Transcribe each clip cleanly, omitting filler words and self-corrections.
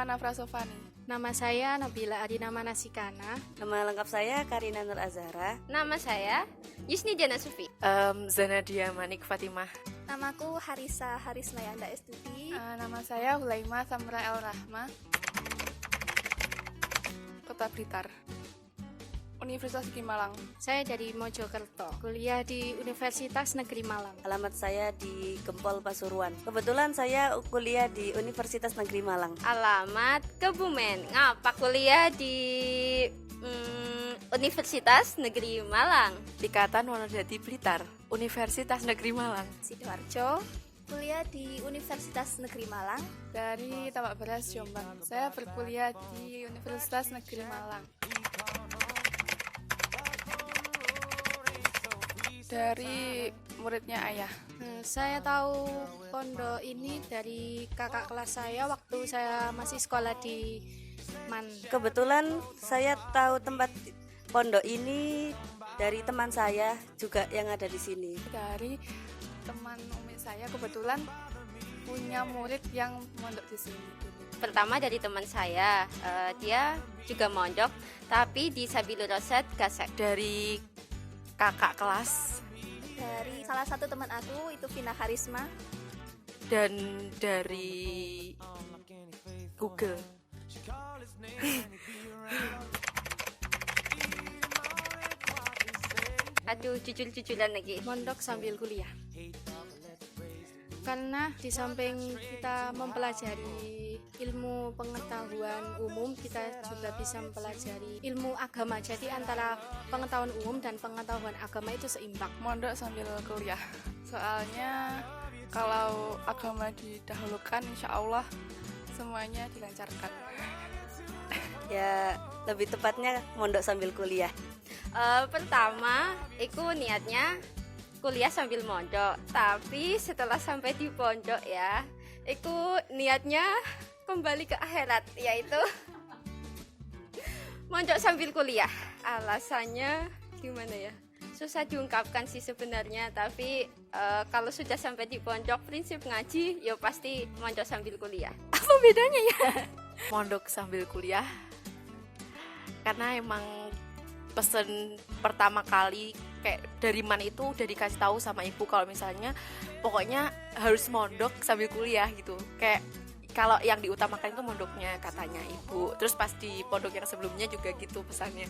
Nafra Sofani. Nama saya Nabila Adina Manasikana. Nama lengkap saya Karina Nur Azhara. Nama saya Yusni Jana Sufi. Zanadia Manik Fatimah. Namaku Harisa Harismayanda Estudi. Nama saya Hulaima Samra El Rahma. Kota Blitar. Universitas Negeri Malang. Saya dari Mojokerto, kuliah di Universitas Negeri Malang. Alamat saya di Gempol Pasuruan. Kebetulan saya kuliah di Universitas Negeri Malang. Alamat Kebumen. Ngapa kuliah di Universitas Negeri Malang? Ikatan Wonodadi Blitar, Universitas Negeri Malang. Sidoarjo, kuliah di Universitas Negeri Malang. Dari Tambak Beras, Jombang. Saya berkuliah di Universitas Negeri Malang. Dari muridnya ayah. Saya tahu pondok ini dari kakak kelas saya waktu saya masih sekolah di MAN. Kebetulan saya tahu tempat pondok ini dari teman saya juga yang ada di sini. Dari teman umi saya kebetulan punya murid yang mondok di sini. Pertama dari teman saya, dia juga mondok, tapi di Sabilur Rasyad Gasek. Dari kakak kelas. Dari salah satu teman aku itu Vina Karisma. Dan dari Google. Aduh, jujur-jujuran lagi. Mondok sambil kuliah. Karena di samping kita mempelajari ilmu pengetahuan umum, kita juga bisa mempelajari ilmu agama. Jadi antara pengetahuan umum dan pengetahuan agama itu seimbang. Mondok sambil kuliah. Soalnya kalau agama didahulukan, insya Allah semuanya dilancarkan. Ya, lebih tepatnya mondok sambil kuliah. Pertama, aku niatnya kuliah sambil mondok, tapi setelah sampai di pondok ya, aku niatnya kembali ke akhirat, yaitu mondok sambil kuliah. Alasannya gimana ya? Susah diungkapkan sih sebenarnya, tapi kalau sudah sampai di pondok, prinsip ngaji ya pasti mondok sambil kuliah. Apa bedanya ya? Mondok sambil kuliah. Karena emang pesen pertama kali kayak dari mana itu udah dikasih tahu sama ibu kalau misalnya pokoknya harus mondok sambil kuliah gitu. Kayak kalau yang diutamakan itu mondoknya katanya ibu. Terus pas di pondok yang sebelumnya juga gitu pesannya.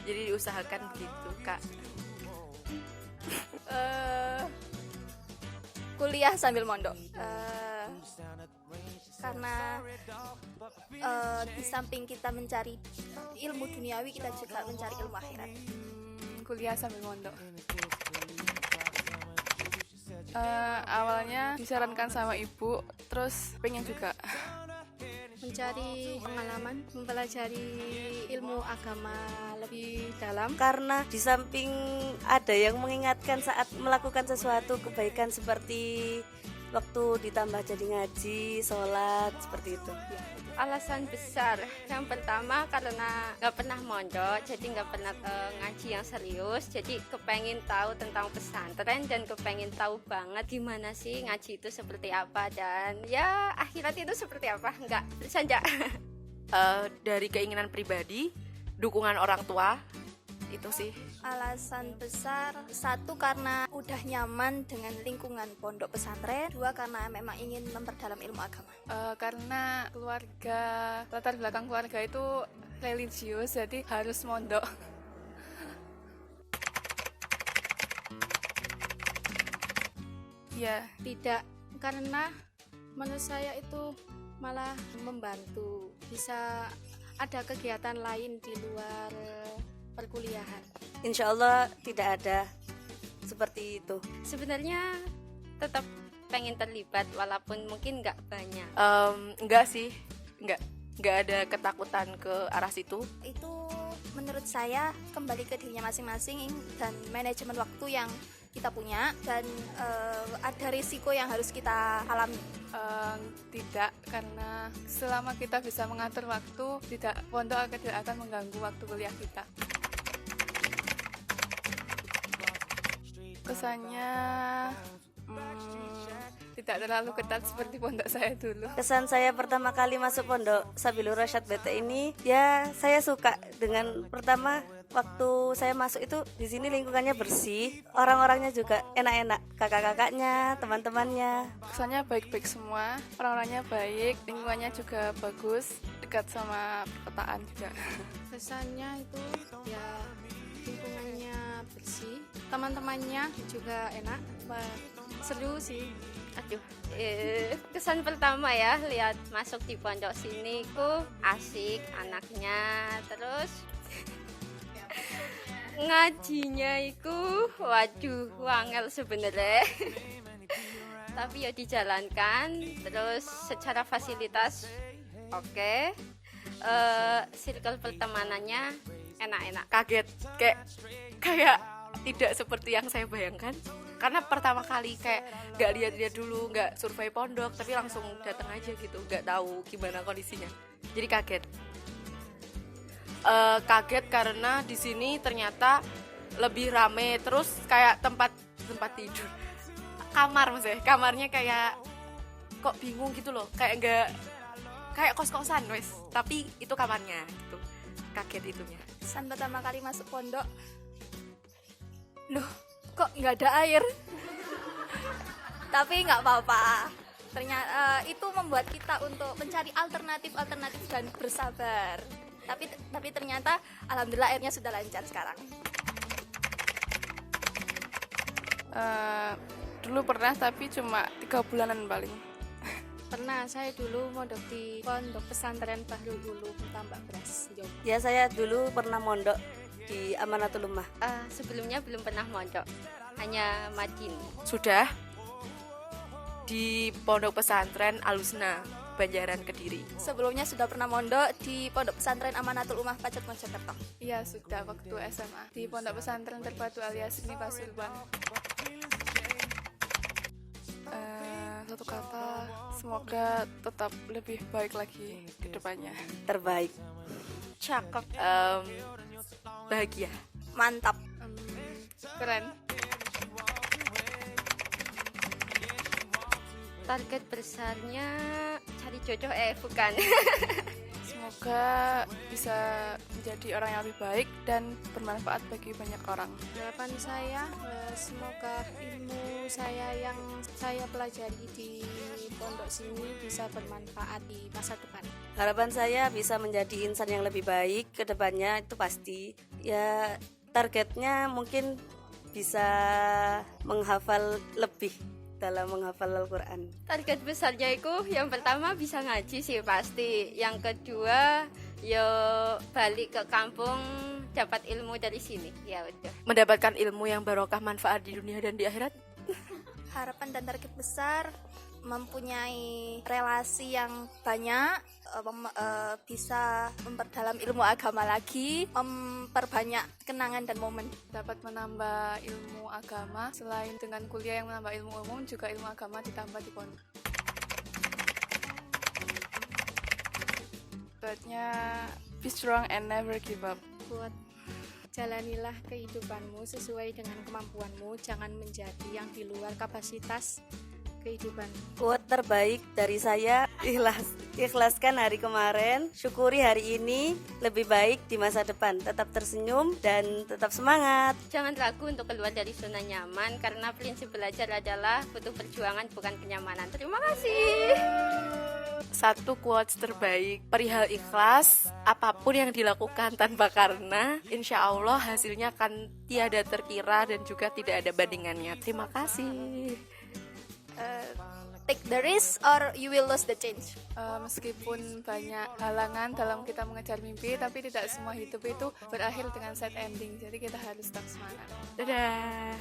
Jadi diusahakan begitu, Kak. Kuliah sambil mondok. Karena di samping kita mencari ilmu duniawi, kita juga mencari ilmu akhirat. Kuliah sambil mondok. Awalnya disarankan sama ibu, terus pengen juga Mencari pengalaman, mempelajari ilmu agama lebih dalam. Karena di samping ada yang mengingatkan saat melakukan sesuatu kebaikan seperti waktu ditambah jadi ngaji, sholat, seperti itu. Alasan besar yang pertama karena nggak pernah mondok, jadi nggak pernah ngaji yang serius, jadi kepengen tahu tentang pesantren dan kepengen tahu banget gimana sih ngaji itu seperti apa dan ya akhirat itu seperti apa. Nggak bercanda. Dari keinginan pribadi, dukungan orang tua, itu sih. Alasan besar, satu karena udah nyaman dengan lingkungan pondok pesantren, dua karena memang ingin memperdalam ilmu agama. Karena keluarga, latar belakang keluarga itu religius, jadi harus mondok. Ya, Tidak, karena menurut saya itu malah membantu. Bisa ada kegiatan lain di luar perkuliahan. Insya Allah tidak ada seperti itu. Sebenarnya tetap pengen terlibat walaupun mungkin nggak banyak. Enggak sih, enggak ada ketakutan ke arah situ. Itu menurut saya kembali ke dirinya masing-masing dan manajemen waktu yang kita punya dan ada risiko yang harus kita alami. tidak, karena selama kita bisa mengatur waktu, pondok tidak akan mengganggu waktu kuliah kita. Kesannya tidak terlalu ketat seperti pondok saya dulu. Kesan saya pertama kali masuk pondok Sabilur Rasyad BT ini, ya saya suka dengan pertama waktu saya masuk itu di sini lingkungannya bersih, orang-orangnya juga enak-enak, kakak-kakaknya, teman-temannya. Kesannya baik-baik semua, orang-orangnya baik, lingkungannya juga bagus, dekat sama perkotaan juga. Kesannya itu ya lingkungannya bersih, teman-temannya juga enak, seru sih. Aduh, kesan pertama ya lihat masuk di pondok sini ku asik anaknya, terus ngajinya iku waduh wangel sebenarnya. Tapi ya dijalankan, terus secara fasilitas oke. Circle pertemanannya enak-enak. Kaget, kayak tidak seperti yang saya bayangkan. Karena pertama kali kayak nggak lihat-lihat dulu, nggak survei pondok, tapi langsung datang aja gitu, nggak tahu gimana kondisinya. Jadi kaget. Kaget karena di sini ternyata lebih rame, terus kayak tempat tidur, kamar maksudnya, kamarnya kayak kok bingung gitu loh, kayak nggak kayak kos-kosan wes, tapi itu kamarnya gitu. Kaget itunya. Kesan pertama kali masuk pondok, loh kok nggak ada air. Tapi nggak apa-apa, ternyata itu membuat kita untuk mencari alternatif dan bersabar. Tapi ternyata alhamdulillah airnya sudah lancar sekarang. Dulu pernah tapi cuma 3 bulanan paling. Pernah, saya dulu mondok di pondok pesantren Bahrul Ulum Tambak Beras, Jombang. Ya saya dulu pernah mondok di Amanatul Ummah. Sebelumnya belum pernah mondok, hanya madin. Sudah di Pondok Pesantren Alusna, Banjaran, Kediri. Sebelumnya sudah pernah mondok di Pondok Pesantren Amanatul Ummah Pacet Mojokerto. Iya sudah waktu SMA di Pondok Pesantren Terpadu alias ini Pasuruan. Satu kata, semoga tetap lebih baik lagi ke depannya. Terbaik. Cakep. Bahagia. Mantap. Keren. Target besarnya cari jodoh bukan. Semoga bisa menjadi orang yang lebih baik dan bermanfaat bagi banyak orang. Harapan saya semoga ilmu saya yang saya pelajari di pondok sini bisa bermanfaat di masa depan. Harapan saya bisa menjadi insan yang lebih baik ke depannya, itu pasti. Ya targetnya mungkin bisa menghafal lebih dalam menghafal Al-Quran. Target besarnya itu yang pertama bisa ngaji sih pasti, yang kedua yo balik ke kampung dapat ilmu dari sini. Ya udah, Mendapatkan ilmu yang barokah, manfaat di dunia dan di akhirat. Harapan dan target besar mempunyai relasi yang banyak, bisa memperdalam ilmu agama lagi, memperbanyak kenangan dan momen. Dapat menambah ilmu agama, selain dengan kuliah yang menambah ilmu umum, juga ilmu agama ditambah di pondok. Buatnya be strong and never give up. Buat jalanilah kehidupanmu sesuai dengan kemampuanmu, jangan menjadi yang di luar kapasitas kehidupan. Quote terbaik dari saya, ikhlaskan hari kemarin, syukuri hari ini, lebih baik di masa depan. Tetap tersenyum dan tetap semangat. jangan ragu untuk keluar dari zona nyaman karena prinsip belajar adalah butuh perjuangan bukan kenyamanan. Terima kasih. Satu quotes terbaik, perihal ikhlas, apapun yang dilakukan tanpa karena, insya Allah hasilnya akan tiada terkira dan juga tidak ada bandingannya. Terima kasih. Take the risk or you will lose the change. Meskipun banyak halangan dalam kita mengejar mimpi, tapi tidak semua hidup itu berakhir dengan sad ending. Jadi kita harus tetap semangat. Dadah.